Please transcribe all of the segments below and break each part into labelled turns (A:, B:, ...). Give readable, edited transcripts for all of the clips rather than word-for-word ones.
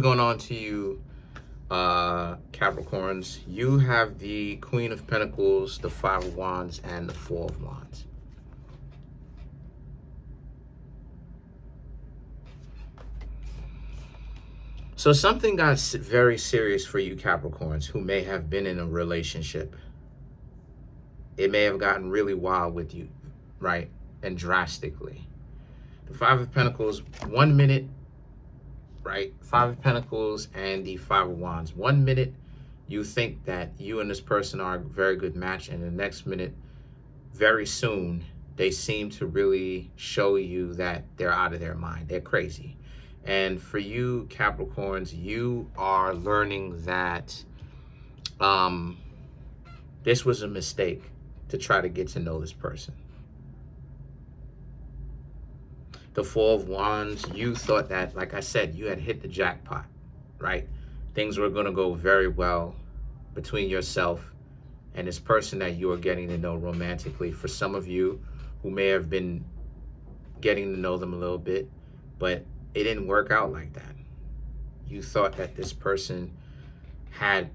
A: Going on to you, Capricorns. You have the Queen of Pentacles, the Five of Wands, and the Four of Wands. So something got very serious for you, Capricorns, who may have been in a relationship. It may have gotten really wild with you, right? And drastically. The Five of Pentacles, 1 minute, right? Five of Pentacles and the Five of Wands. 1 minute, you think that you and this person are a very good match, and the next minute, very soon, they seem to really show you that they're out of their mind. They're crazy. And for you, Capricorns, you are learning that this was a mistake to try to get to know this person. The Four of Wands, you thought that, like I said, you had hit the jackpot, right? Things were going to go very well between yourself and this person that you are getting to know romantically. For some of you who may have been getting to know them a little bit, but it didn't work out like that. You thought that this person had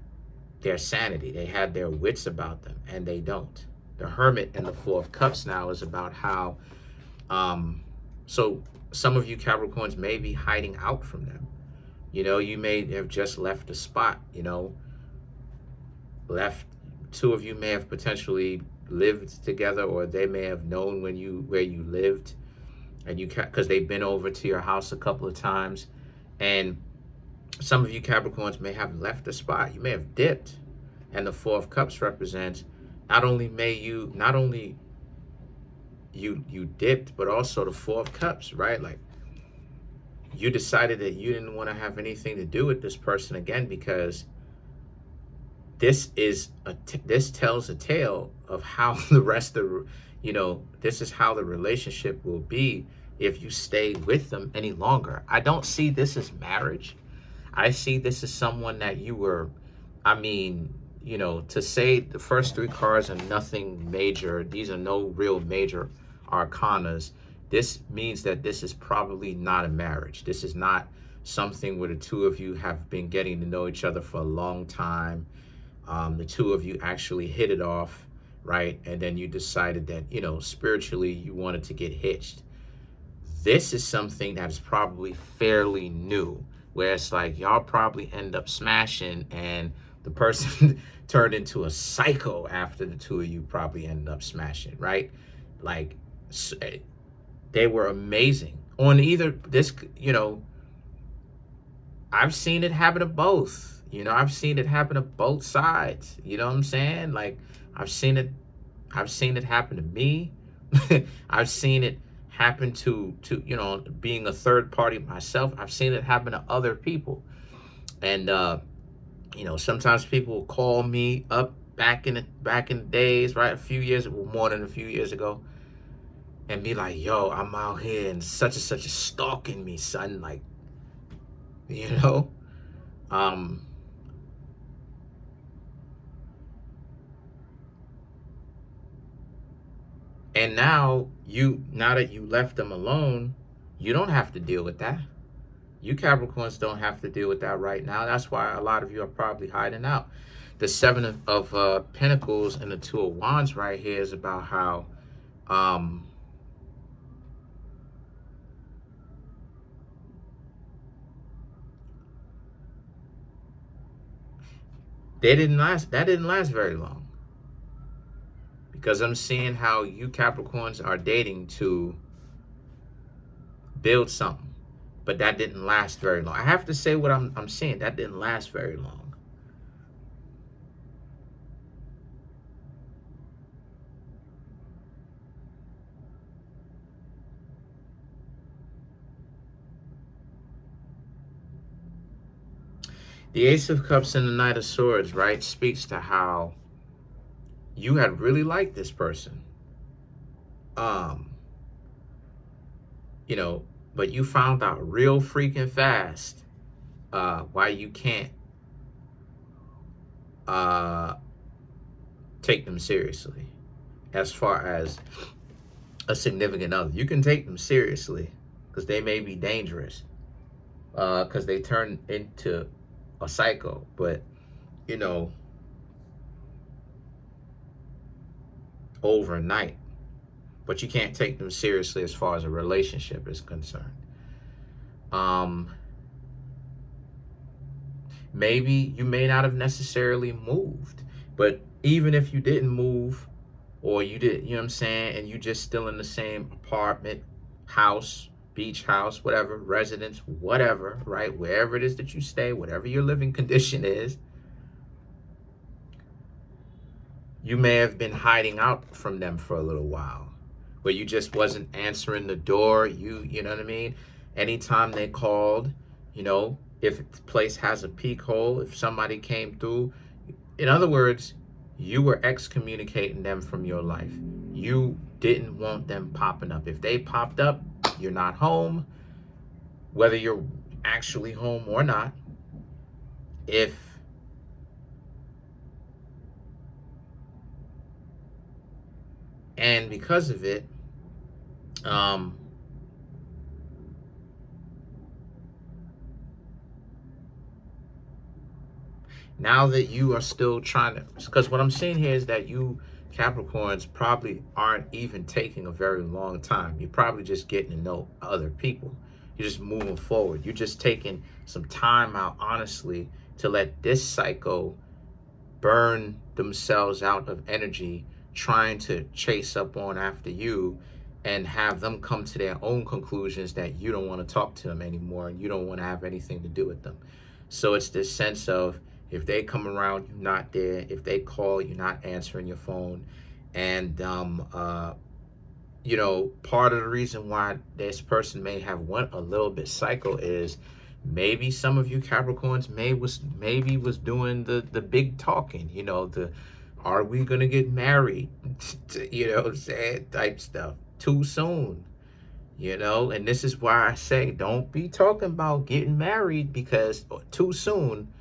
A: their sanity, they had their wits about them, and they don't. The Hermit and the Four of Cups now is about how, so some of you Capricorns may be hiding out from them. You know, you may have just left a spot, you know, two of you may have potentially lived together, or they may have known where you lived, and because they've been over to your house a couple of times. And some of you Capricorns may have left a spot. You may have dipped. And the Four of Cups represents not only you dipped, but also the Four of Cups, right? Like, you decided that you didn't want to have anything to do with this person again, because this tells a tale of how the rest of, this is how the relationship will be if you stay with them any longer. I don't see this as marriage. I see this as someone that you were, to say the first three cards are nothing major. These are no real major arcanas. This means that this is probably not a marriage. This is not something where the two of you have been getting to know each other for a long time. The two of you actually hit it off, right? And then you decided that, spiritually you wanted to get hitched. This is something that is probably fairly new, where it's like y'all probably end up smashing, and the person turned into a psycho after the two of you probably ended up smashing, right? Like, they were amazing on either this, I've seen it happen to both. I've seen it happen to both sides. You know what I'm saying? Like, I've seen it happen to me. I've seen it happen to being a third party myself. I've seen it happen to other people. And sometimes people will call me up back in the days, right? More than a few years ago, and be like, yo, I'm out here and such and such is stalking me, son. Like, and now that you left them alone, you don't have to deal with that. You Capricorns don't have to deal with that right now. That's why a lot of you are probably hiding out. The Seven of Pentacles and the Two of Wands right here is about how that didn't last very long. Because I'm seeing how you Capricorns are dating to build something. But that didn't last very long. I have to say what I'm seeing. That didn't last very long. The Ace of Cups and the Knight of Swords, right, speaks to how you had really liked this person. But you found out real freaking fast why you can't take them seriously as far as a significant other. You can take them seriously because they may be dangerous, because they turn into a psycho. But, you know, overnight. But you can't take them seriously as far as a relationship is concerned. Maybe you may not have necessarily moved, but even if you didn't move, or you did, you know what I'm saying, and you just still in the same apartment, house, beach house, whatever, residence, whatever, right? Wherever it is that you stay, whatever your living condition is, you may have been hiding out from them for a little while, where you just wasn't answering the door. You know what I mean? Anytime they called, you know, if the place has a peek hole, if somebody came through, in other words, you were excommunicating them from your life. You didn't want them popping up. If they popped up, you're not home, whether you're actually home or not. And because of it, now that you are still trying to, because what I'm seeing here is that you Capricorns probably aren't even taking a very long time. You're probably just getting to know other people. You're just moving forward. You're just taking some time out, honestly, to let this psycho burn themselves out of energy, trying to chase up on after you and have them come to their own conclusions that you don't want to talk to them anymore and you don't want to have anything to do with them. So it's this sense of, if they come around, you're not there. If they call, you're not answering your phone. And, you know, part of the reason why this person may have went a little bit psycho is maybe some of you Capricorns maybe was doing the big talking, you know, the are we going to get married, you know what I'm saying, type stuff too soon, you know. And this is why I say don't be talking about getting married, because too soon.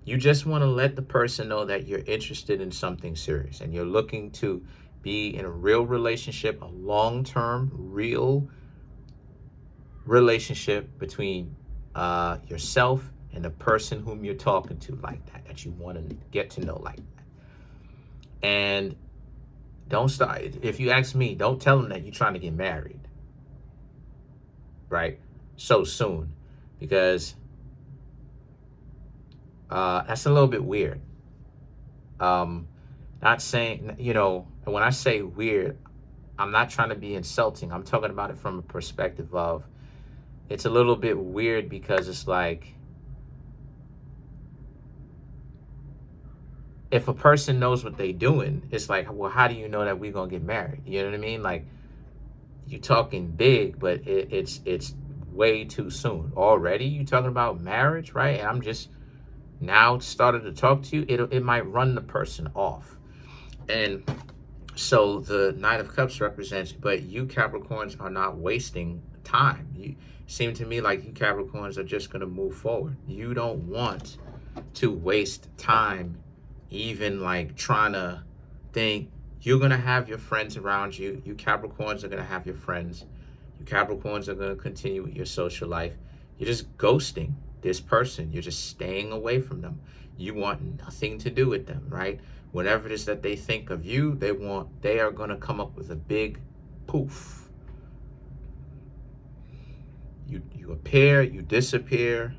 A: You just want to let the person know that you're interested in something serious and you're looking to be in a real relationship, a long-term, real relationship between yourself and the person whom you're talking to, like that you want to get to know like that. And don't start, if you ask me, don't tell them that you're trying to get married, right? So soon, because that's a little bit weird. Not saying, you know, when I say weird, I'm not trying to be insulting. I'm talking about it from a perspective of, it's a little bit weird because it's like, if a person knows what they're doing, it's like, well, how do you know that we're going to get married? You know what I mean? Like, you're talking big, but it's way too soon. Already you talking about marriage, right? And I'm just now started to talk to you, it might run the person off. And so the Knight of Cups represents, but you Capricorns are not wasting time. You seem to me like you Capricorns are just going to move forward. You don't want to waste time even like trying to think. You're going to have your friends around you. You Capricorns are going to have your friends. You Capricorns are going to continue with your social life. You're just ghosting this person. You're just staying away from them. You want nothing to do with them, right? Whenever it is that they think of you, they are going to come up with a big poof. You appear, you disappear.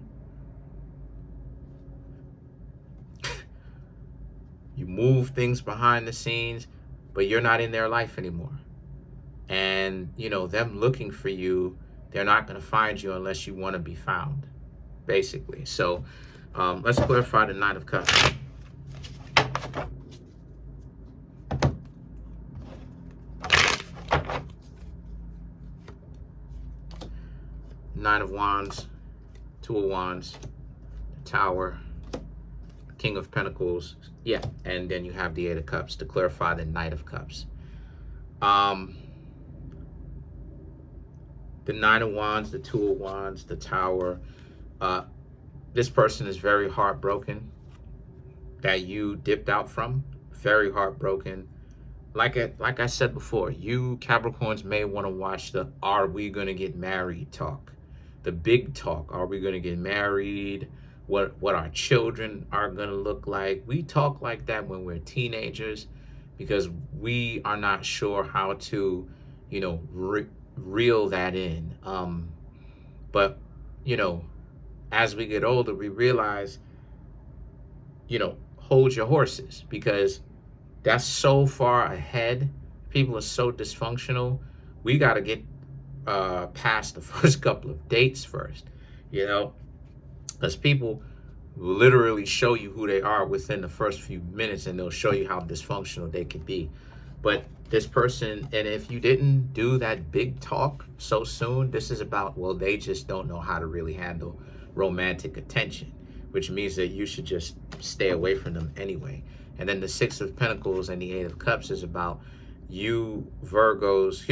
A: You move things behind the scenes, but you're not in their life anymore. And, you know, them looking for you, they're not going to find you unless you want to be found, basically. So let's clarify the Knight of Cups. Nine of Wands, Two of Wands, the Tower, King of Pentacles, yeah, and then you have the Eight of Cups to clarify the Knight of Cups. The Nine of Wands, the Two of Wands, the Tower. This person is very heartbroken that you dipped out from. Very heartbroken. Like I said before, you Capricorns may want to watch the "Are we gonna get married?" talk. the big talk. Are we going to get married? What our children are going to look like? We talk like that when we're teenagers because we are not sure how to, reel that in. But, as we get older, we realize, hold your horses, because that's so far ahead. People are so dysfunctional. We got to get past the first couple of dates first, because people literally show you who they are within the first few minutes, and they'll show you how dysfunctional they can be. But this person, and if you didn't do that big talk so soon, this is about, well, they just don't know how to really handle romantic attention, which means that you should just stay away from them anyway. And then the Six of Pentacles and the Eight of Cups is about you Capricorns,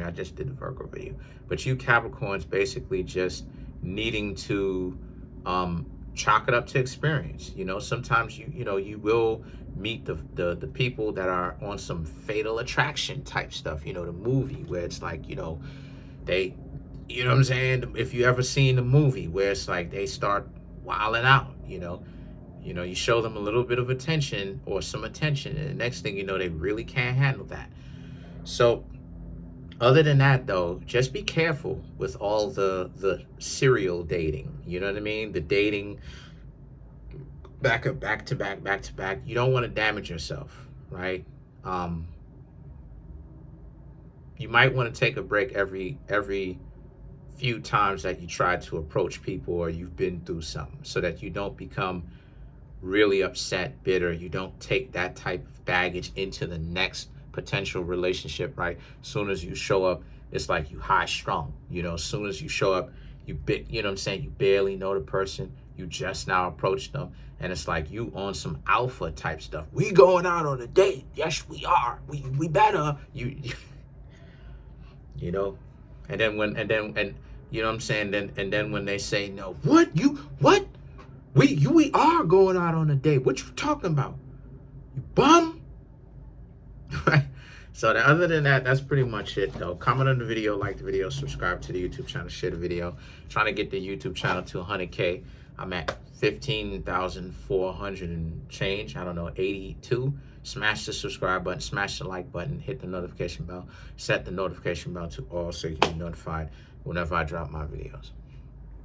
A: I just did the Virgo video, but you Capricorns basically just needing to chalk it up to experience. Sometimes you will meet the people that are on some Fatal Attraction type stuff, the movie where it's like, they, what I'm saying? If you ever seen the movie where it's like they start wilding out, you show them a little bit of attention or some attention, and the next thing you know, they really can't handle that. So other than that, though, just be careful with all the serial dating. You know what I mean? The dating back to back. You don't want to damage yourself, right? You might want to take a break every few times that you try to approach people or you've been through something, so that you don't become really upset, bitter. You don't take that type of baggage into the next potential relationship, right? As soon as you show up, it's like you high strung. As soon as you show up, you barely know the person. You just now approached them, and it's like you on some alpha type stuff. We going out on a date. Yes, we are. We better. And then when they say no, what? We are going out on a date. What you talking about? You bum? Right? So other than that, that's pretty much it, though. Comment on the video, like the video, subscribe to the YouTube channel, share the video. Trying to get the YouTube channel to 100K. I'm at 15,400 and change. 82. Smash the subscribe button, smash the like button, hit the notification bell, set the notification bell to all so you can be notified whenever I drop my videos.